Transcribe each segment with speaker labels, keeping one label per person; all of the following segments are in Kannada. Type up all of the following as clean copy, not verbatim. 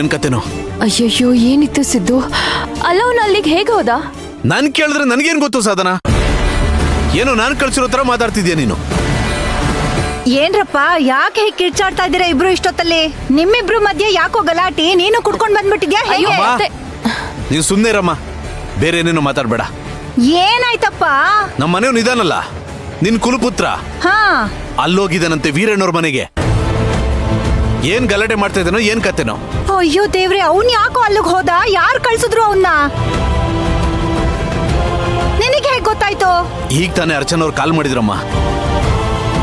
Speaker 1: ನನ್ ಕತೆನೋ.
Speaker 2: ಅಯ್ಯಯ್ಯೋ ಏನಿತ್ತು ಸಿದ್ದು, ಅಲ್ಲ ಅವನು ಅಲ್ಲಿಗೆ ಹೇಗೆ ಹೋದ?
Speaker 1: ನಾನ್ ಕೇಳಿದ್ರೆ ನನ್ಗೇನ್ ಗೊತ್ತು ಸಾಧನ? ಏನೋ ನಾನ್ ಕಳ್ಸಿರೋ ತರ ಮಾತಾಡ್ತಿದ್ಯಾ ನೀನು.
Speaker 3: ಏನ್ರಪ್ಪ ಯಾಕೆ ಹೀಗೆ ಕಿರ್ಚಾಡ್ತಾ ಇದ್ದೀರಾ ಇಬ್ರು ಇಷ್ಟೊತ್ತಲ್ಲಿ? ನಿಮ್ಮಿಬ್ರು ಮಧ್ಯೆ ಯಾಕೋ ಗಲಾಟಿ? ನೀನು ಕುಡ್ಕೊಂಡ್ ಬಂದ್ಬಿಟ್ಟಿದ್ಯಾ ಹೇಗೆ?
Speaker 1: ನೀವ್ ಸುಮ್ನೆ ಇರಮ್ಮ, ಬೇರೆ ಏನೇನೋ ಮಾತಾಡ್ಬೇಡ.
Speaker 3: ಏನಾಯ್ತಪ್ಪ?
Speaker 1: ನಮ್ಮ ಮನೆಯವ್ನು ಇದಾನಲ್ಲ ನಿನ್ ಕುಲಪುತ್ರ,
Speaker 3: ಹಾ
Speaker 1: ಅಲ್ಲೋಗಿದ್ದಾನಂತೆ ವೀರಣ್ಣವ್ರ ಮನೆಗೆ. ಏನ್ ಗಲಾಟೆ ಮಾಡ್ತಾ ಇದ್ದಾನೋ ಏನ್ ಕತೆನೋ.
Speaker 3: ಅಯ್ಯೋ ದೇವ್ರೆ, ಅವ್ನ್ ಯಾಕೋ ಅಲ್ಲಿಗೆ ಹೋದ? ಯಾರು ಕಳ್ಸಿದ್ರು ಅವನ್ನ? ನಿನಗೆ ಹೇಗ್ ಗೊತ್ತಾಯ್ತು?
Speaker 1: ಈಗ ತಾನೇ ಅರ್ಚನಾ ಅವ್ರು ಕಾಲ್ ಮಾಡಿದ್ರಮ್ಮ.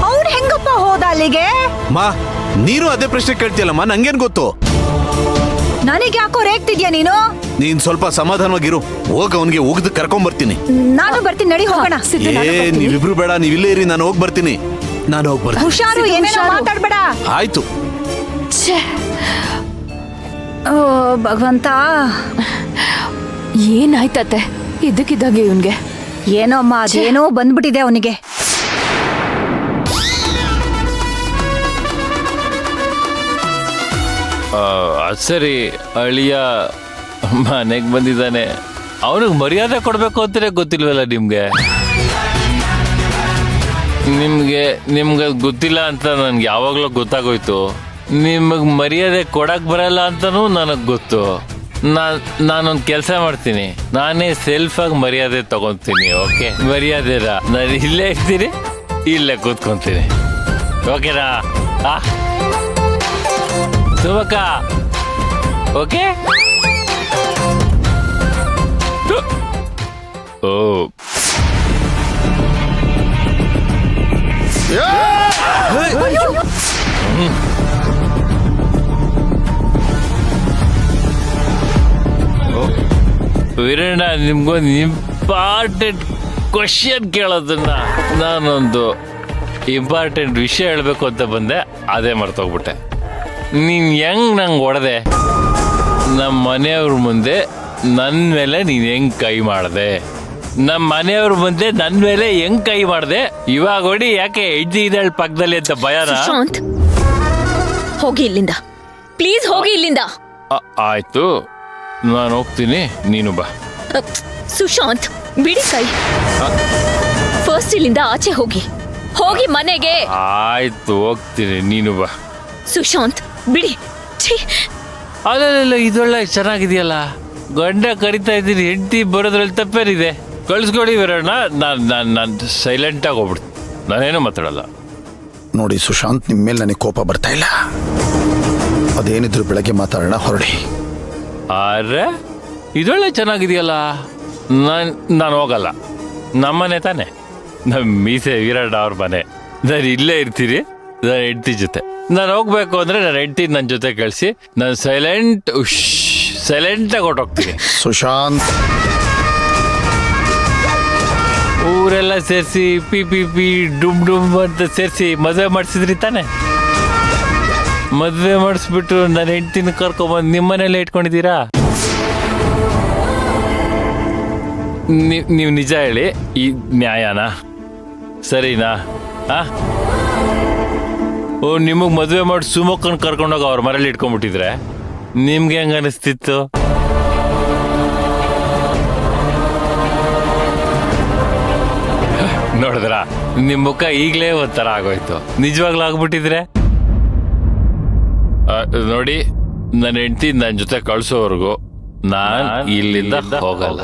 Speaker 3: ಅವ್ನ್ ಹೆಂಗಪ್ಪ ಹೋದ ಅಲ್ಲಿಗೆ?
Speaker 1: ಮಾ ನೀನು ಅದೇ ಪ್ರಶ್ನೆ ಕೇಳ್ತೀಯಲ್ಲಮ್ಮ, ನಂಗೇನ್ ಗೊತ್ತು?
Speaker 3: ನನಗೆ ಯಾಕೋ ರೇಗ್ತಿದ್ಯಾ ನೀನು?
Speaker 1: ನೀನ್ ಸ್ವಲ್ಪ ಸಮಾಧಾನವಾಗಿರು, ಹೋಗ ಅವನಿಗೆ ಉಗ್ದು ಕರ್ಕೊಂಡ್ ಬರ್ತೀನಿ.
Speaker 3: ನಾನು ಬರ್ತೀನಿ, ನಡಿ ಹೋಗೋಣ.
Speaker 1: ನೀವಿಬ್ರು ಬೇಡ, ನೀವಿಲ್ಲೇ ಇರಿ, ನಾನು ಹೋಗ್ ಬರ್ತೀನಿ. ನಾನು ಹೋಗ್ ಬರ್ತೀನಿ.
Speaker 3: ಹುಷಾರು, ಏನೇನೋ ಮಾತಾಡ್ಬೇಡ.
Speaker 1: ಆಯ್ತು.
Speaker 3: ಓ ಭಗವಂತ,
Speaker 2: ಏನಾಯ್ತತ್ತೆ ಇದಕ್ಕಿದ್ದಾಗೆ ಇವನ್ಗೆ?
Speaker 3: ಏನೋ ಅಮ್ಮ, ಅದೇನೋ ಬಂದ್ಬಿಟ್ಟಿದೆ ಅವನಿಗೆ.
Speaker 4: ಸರಿ, ಅಳಿಯ ಮನೆಗೆ ಬಂದಿದ್ದಾನೆ, ಅವನಿಗೆ ಮರ್ಯಾದೆ ಕೊಡಬೇಕು ಅಂತಲೇ ಗೊತ್ತಿಲ್ವಲ್ಲ ನಿಮಗೆ? ನಿಮ್ಗೆ ಗೊತ್ತಿಲ್ಲ ಅಂತ ನನ್ಗೆ ಯಾವಾಗಲೂ ಗೊತ್ತಾಗೋಯ್ತು. ನಿಮಗೆ ಮರ್ಯಾದೆ ಕೊಡಕ್ಕೆ ಬರಲ್ಲ ಅಂತನೂ ನನಗೆ ಗೊತ್ತು. ನಾನೊಂದು ಕೆಲಸ ಮಾಡ್ತೀನಿ, ನಾನೇ ಸೆಲ್ಫಾಗಿ ಮರ್ಯಾದೆ ತಗೊತೀನಿ. ಓಕೆ, ಮರ್ಯಾದೆನಾ? ನಾನು ಇಲ್ಲೇ ಇರ್ತೀನಿ, ಇಲ್ಲೇ ಕೂತ್ಕೊಂತೀನಿ. ಓಕೆನಾ? ಸುಮಕ್ಕ, ಓಕೆ? ಓ ವೀರಣ್ಣ, ನಿಮ್ಗೊಂದು ಇಂಪಾರ್ಟೆಂಟ್ ಕ್ವಶನ್ ಕೇಳೋದನ್ನ ನಾನೊಂದು ಇಂಪಾರ್ಟೆಂಟ್ ವಿಷಯ ಹೇಳಬೇಕು ಅಂತ ಬಂದೆ, ಅದೇ ಮರ್ತೋಗ್ಬಿಟ್ಟೆ. ನೀನು ಹೆಂಗ್ ನಂಗೆ ಹೊಡೆದೆ? ನಮ್ಮ ಮನೆಯವ್ರ ಮುಂದೆ ನನ್ನ ಮೇಲೆ ನೀನು ಹೆಂಗ್ ಕೈ ಮಾಡಿದೆ? ನಮ್ಮ ಮನೆಯವ್ರ ಮುಂದೆ ನನ್ನ ಮೇಲೆ ಹೆಂಗ್ ಕೈ ಮಾಡಿದೆ? ಇವಾಗ ಹೊಡಿ, ಯಾಕೆ ಹೆಜ್ಜೆ ಇದ್ದಾಳೆ ಪಕ್ಕದಲ್ಲಿ ಅಂತ ಭಯನ?
Speaker 5: ಸುಶಾಂತ್, ಹೋಗಿ ಇಲ್ಲಿಂದ, ಪ್ಲೀಸ್ ಹೋಗಿ ಇಲ್ಲಿಂದ.
Speaker 4: ಆಯ್ತು, ನಾನು ಹೋಗ್ತೀನಿ, ನೀನು ಬಾ.
Speaker 5: ಸುಶಾಂತ್, ಬಿಡಿ ಕೈ. ಫಸ್ಟ್ ಇಲ್ಲಿಂದ ಆಚೆ ಹೋಗಿ, ಹೋಗಿ ಮನೆಗೆ.
Speaker 4: ಆಯ್ತು, ಹೋಗ್ತೀನಿ, ನೀನು ಬಾ.
Speaker 5: ಸುಶಾಂತ್, ಬಿಡಿ.
Speaker 4: ಅಲ್ಲ, ಇದೊಳ್ಳೆ ಚೆನ್ನಾಗಿದೆಯಲ್ಲ, ಗಂಡ ಕರಿತಾ ಇದ್ದೀನಿ, ಹೆಂಡತಿ ಬರೋದ್ರಲ್ಲಿ ತಪ್ಪೇನಿದೆ? ಕಳಿಸ್ಕೊಡಿ ವೀರಣ್ಣ, ನಾನು ಸೈಲೆಂಟಾಗಿ ಹೋಗ್ಬಿಡ್ತೀನಿ, ನಾನೇನು ಮಾತಾಡಲ್ಲ.
Speaker 6: ನೋಡಿ ಸುಶಾಂತ್, ನಿಮ್ಮ ಮೇಲೆ ನನಗೆ ಕೋಪ ಬರ್ತಾ ಇಲ್ಲ. ಅದೇನಿದ್ರು ಬೆಳಗ್ಗೆ ಮಾತಾಡೋಣ, ಹೊರಡಿ.
Speaker 4: ಅರೆ, ಇದೊಳ್ಳೆ ಚೆನ್ನಾಗಿದೆಯಲ್ಲ, ನಾನು ಹೋಗಲ್ಲ. ನಮ್ಮನೆ ತಾನೆ, ನಮ್ಮ ಮೀಸೆ ವೀರಣ್ಣ ಅವ್ರ ಮನೆ, ನಾನು ಇಲ್ಲೇ ಇರ್ತೀನಿ, ನಾನು ಹೆಂಡ್ತಿ ಜೊತೆ. ನಾನು ಹೋಗ್ಬೇಕು ಅಂದರೆ ನಾನು ಹೆಂಡ್ತಿ ನನ್ನ ಜೊತೆ ಕಳಿಸಿ, ನಾನು ಸೈಲೆಂಟಾಗಿ ಹೊರಟೋಗ್ತೀನಿ.
Speaker 6: ಸುಶಾಂತ್,
Speaker 4: ಊರೆಲ್ಲ ಸೇರಿಸಿ ಪಿ ಡುಮ್ ಅಂತ ಸೇರಿಸಿ ಮದುವೆ ಮಾಡಿಸಿದ್ರಿ ತಾನೆ? ಮದುವೆ ಮಾಡಿಸ್ಬಿಟ್ಟು ನನ್ನ ಹೆಂಡ್ತಿನ ಕರ್ಕೊಂಬಂದು ನಿಮ್ಮ ಮನೇಲೆ ಇಟ್ಕೊಂಡಿದ್ದೀರಾ? ನೀವು ನಿಜ ಹೇಳಿ, ಈ ನ್ಯಾಯನಾ? ಸರಿನಾ? ಓ, ನಿಮಗೆ ಮದುವೆ ಮಾಡಿ ಸುಮಕ್ಕನ್ನು ಕರ್ಕೊಂಡೋಗಿ ಅವ್ರ ಮನೇಲಿ ಇಟ್ಕೊಂಡ್ಬಿಟ್ಟಿದ್ರೆ ನಿಮ್ಗೆ ಹೆಂಗ ಅನಿಸ್ತಿತ್ತು? ನೋಡಿದ್ರ, ನಿಮ್ಮ ಮುಖ ಈಗಲೇ ಒಂಥರ ಆಗೋಯ್ತು. ನಿಜವಾಗ್ಲೂ ಆಗ್ಬಿಟ್ಟಿದ್ರೆ ನೋಡಿ, ನನ್ನ ಹೆಂಡತಿ ನನ್ನ ಜೊತೆ ಕಳ್ಸೋವರೆಗೂ ನಾನು ಇಲ್ಲಿಂದ ಹೋಗಲ್ಲ.